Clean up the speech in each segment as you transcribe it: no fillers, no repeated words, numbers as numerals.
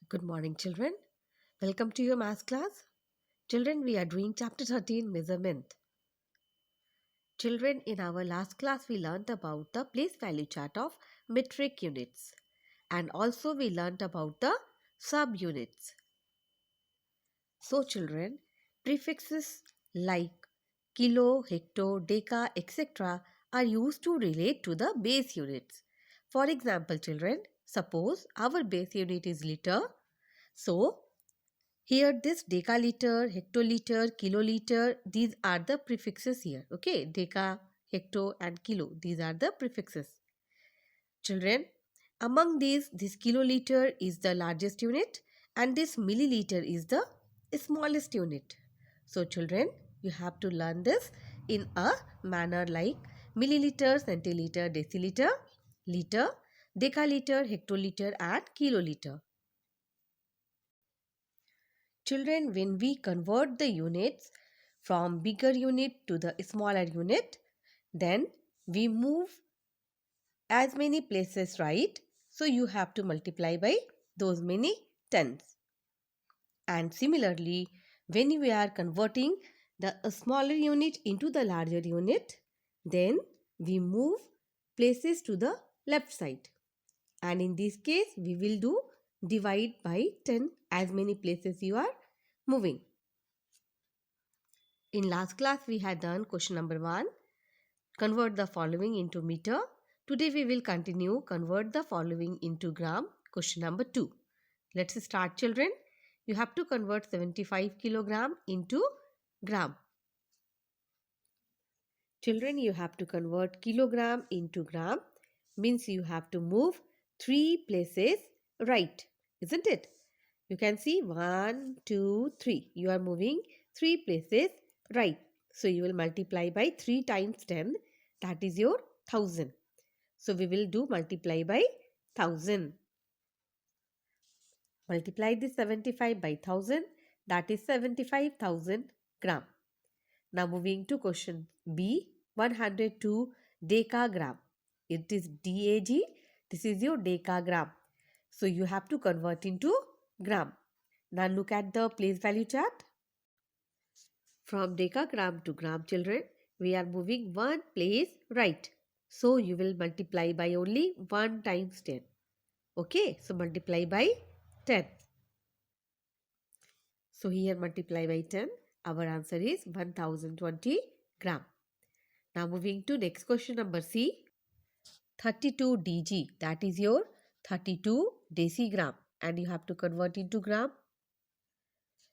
Good morning, children. Welcome to your math class. Children, we are doing chapter 13 measurement. Children, in our last class, we learnt about the place value chart of metric units and also we learnt about the subunits. So, children, prefixes like kilo, hecto, deca, etc. are used to relate to the base units. For example, children, suppose our base unit is liter. So, here this decaliter, hectoliter, kiloliter, these are the prefixes here. Okay, deca, hecto and kilo, these are the prefixes. Children, among these, this kiloliter is the largest unit and this milliliter is the smallest unit. So children, you have to learn this in a manner like milliliter, centiliter, deciliter, liter, decaliter, hectoliter and kiloliter. Children, when we convert the units from bigger unit to the smaller unit, then we move as many places, right? So you have to multiply by those many tens. And similarly, when we are converting the smaller unit into the larger unit, then we move places to the left side. And in this case, we will do divide by 10 as many places you are moving. In last class, we had done question number 1. Convert the following into meter. Today, we will continue convert the following into gram. Question number 2. Let's start, children. You have to convert 75 kilogram into gram. Children, you have to convert kilogram into gram. Means you have to move 3 places right. Isn't it? You can see 1, 2, 3. You are moving 3 places right. So you will multiply by 3 times 10. That is your 1000. So we will do multiply by 1000. Multiply this 75 by 1000. That is 75,000 gram. Now moving to question B. 102 decagram. It is DAG. This is your decagram. So you have to convert into gram. Now look at the place value chart. From decagram to gram, children, we are moving one place right. So you will multiply by only 1 times 10. Okay, so multiply by 10. So here multiply by 10. Our answer is 1020 gram. Now moving to next question number C. 32 dg. That is your 32 decigram. And you have to convert into gram.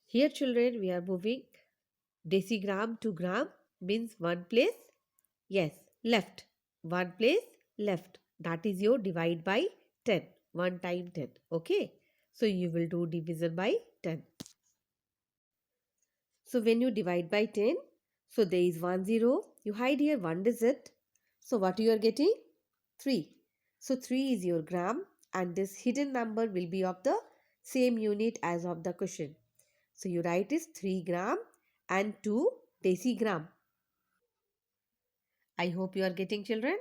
Here children, we are moving decigram to gram means one place. Yes, left. One place left. That is your divide by 10. 1 time 10. Okay. So you will do division by 10. So when you divide by 10, so there is 1 0. You hide here 1 digit. So what you are getting? 3. So 3 is your gram and this hidden number will be of the same unit as of the question. So you write is 3 gram and 2 decigram. I hope you are getting, children.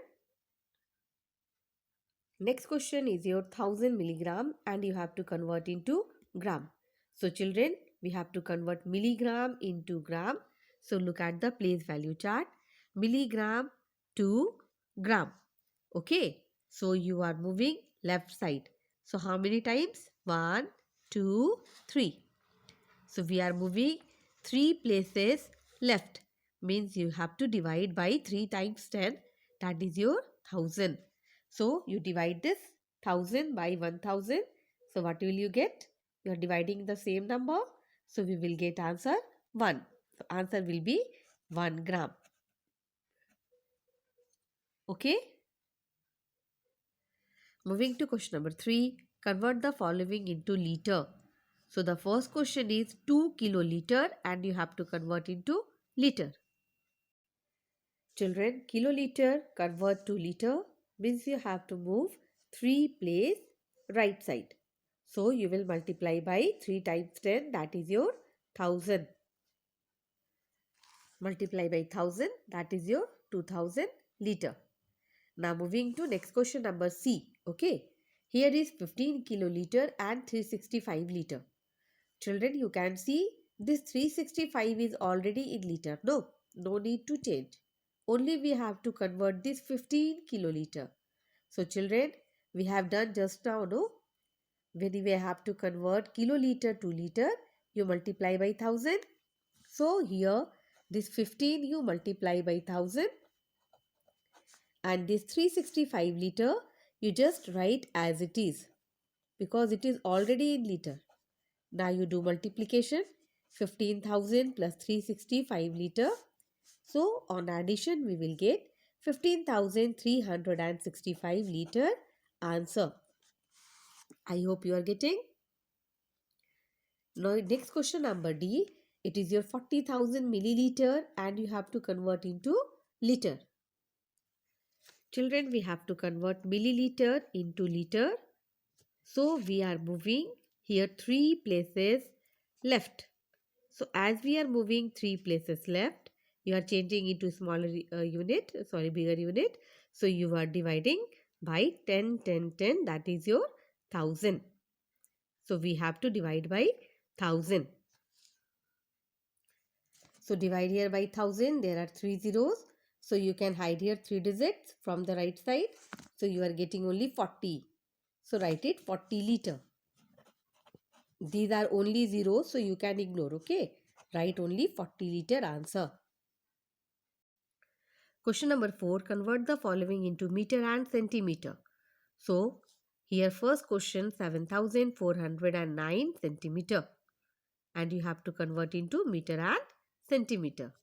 Next question is your 1000 milligram and you have to convert into gram. So children, we have to convert milligram into gram. So look at the place value chart. Milligram to gram. Okay. So you are moving left side. So how many times? 1, 2, 3. So we are moving 3 places left. Means you have to divide by 3 times 10. That is your 1000. So you divide this 1000 by 1000. So what will you get? You are dividing the same number. So we will get answer 1. So answer will be 1 gram. Okay. Moving to question number 3. Convert the following into liter. So the first question is 2 kiloliter and you have to convert into liter. Children, kiloliter convert to liter means you have to move 3 place right side. So you will multiply by 3 times 10, that is your 1000. Multiply by 1000, that is your 2000 liter. Now moving to next question number C. Okay. Here is 15 kiloliter and 365 liter. Children, you can see this 365 is already in liter. No need to change. Only we have to convert this 15 kiloliter. So children, we have done just now, no? When we have to convert kiloliter to liter, you multiply by 1000. So here this 15 you multiply by 1000 and this 365 liter you just write as it is because it is already in liter. Now you do multiplication, 15,000 plus 365 liter. So on addition we will get 15,365 liter answer. I hope you are getting. Now next question number D. It is your 40,000 milliliter and you have to convert into liter. Children, we have to convert milliliter into liter. So we are moving here 3 places left. So as we are moving 3 places left, you are changing into smaller bigger unit. So you are dividing by 10, 10, 10, that is your 1000. So we have to divide by 1000. So divide here by 1000, there are 3 zeros. So you can hide here 3 digits from the right side. So you are getting only 40. So write it 40 liter. These are only zeros, so you can ignore, okay? Write only 40 liter answer. Question number 4. Convert the following into meter and centimeter. So here first question 7409 centimeter. And you have to convert into meter and centimeter.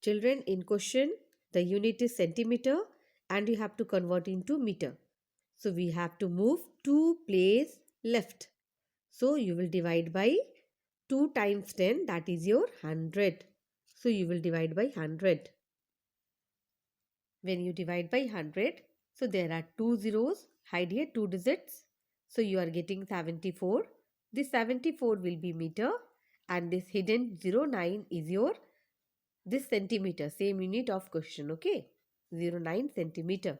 Children, in question the unit is centimeter and you have to convert into meter. So we have to move 2 place left. So you will divide by 2 times 10, that is your 100. So you will divide by 100. When you divide by 100, so there are 2 zeros, hide here 2 digits. So you are getting 74. This 74 will be meter and this hidden 09 is your this centimeter, same unit of question, okay? 09 centimeter.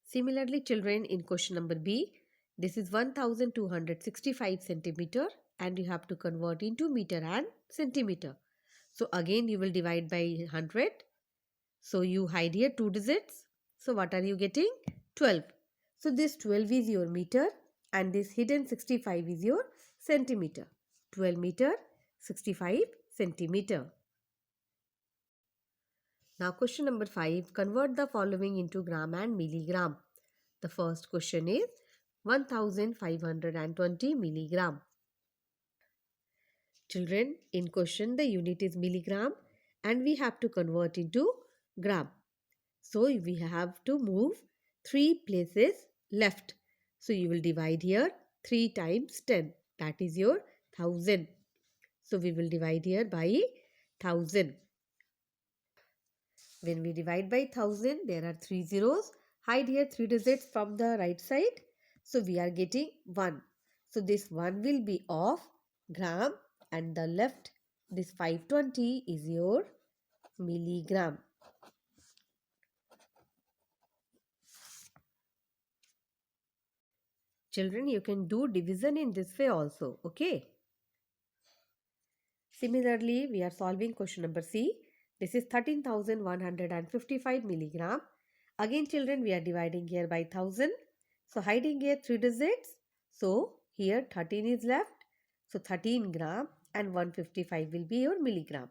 Similarly, children, in question number B, this is 1265 centimeter and you have to convert into meter and centimeter. So again you will divide by 100. So you hide here 2 digits. So what are you getting? 12. So this 12 is your meter and this hidden 65 is your centimeter. 12 meter, 65 centimeter. Now question number 5. Convert the following into gram and milligram. The first question is 1520 milligram. Children, in question the unit is milligram and we have to convert into gram. So we have to move 3 places left. So you will divide here 3 times 10. That is your 1000. So we will divide here by 1000. When we divide by 1000, there are 3 zeros. Hide here 3 digits from the right side. So we are getting 1. So this 1 will be of gram and the left, this 520 is your milligram. Children, you can do division in this way also, okay? Similarly, we are solving question number C. This is 13,155 milligram. Again, children, we are dividing here by 1000. So, hiding here 3 digits. So, here 13 is left. So, 13 gram and 155 will be your milligram.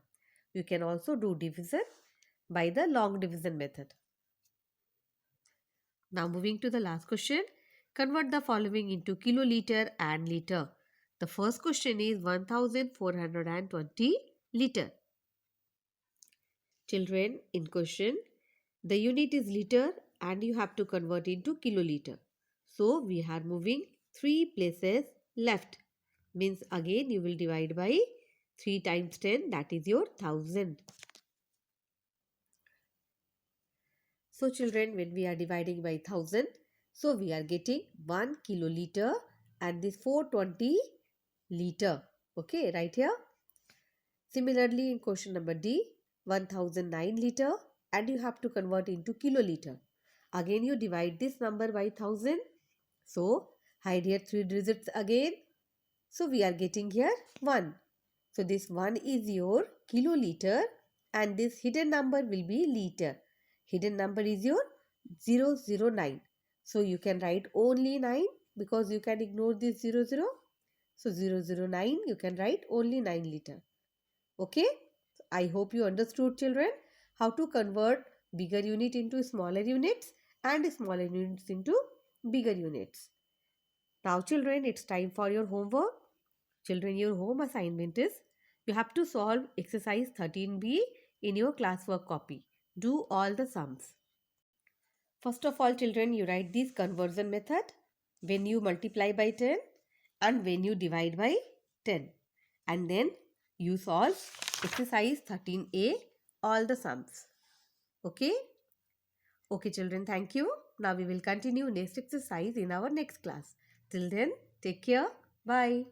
You can also do division by the long division method. Now, moving to the last question. Convert the following into kiloliter and liter. The first question is 1420 liter. Children, in question, the unit is liter and you have to convert into kiloliter. So, we are moving 3 places left. Means again you will divide by 3 times 10, that is your 1000. So, children, when we are dividing by 1000, so we are getting 1 kiloliter and this 420 liter. Okay, right here. Similarly, in question number D, 1009 liter and you have to convert into kiloliter. Again you divide this number by 1000. So hide here 3 digits again. So we are getting here 1. So this 1 is your kiloliter and this hidden number will be liter. Hidden number is your 009. So you can write only 9 because you can ignore this 00. So 009 you can write only 9 liter. Okay. I hope you understood, children, how to convert bigger unit into smaller units and smaller units into bigger units. Now children, it's time for your homework. Children, your home assignment is you have to solve exercise 13b in your classwork copy. Do all the sums. First of all, children, you write this conversion method when you multiply by 10 and when you divide by 10. And then you solve exercise 13a, all the sums. Okay? Okay, children, thank you. Now we will continue next exercise in our next class. Till then, take care. Bye.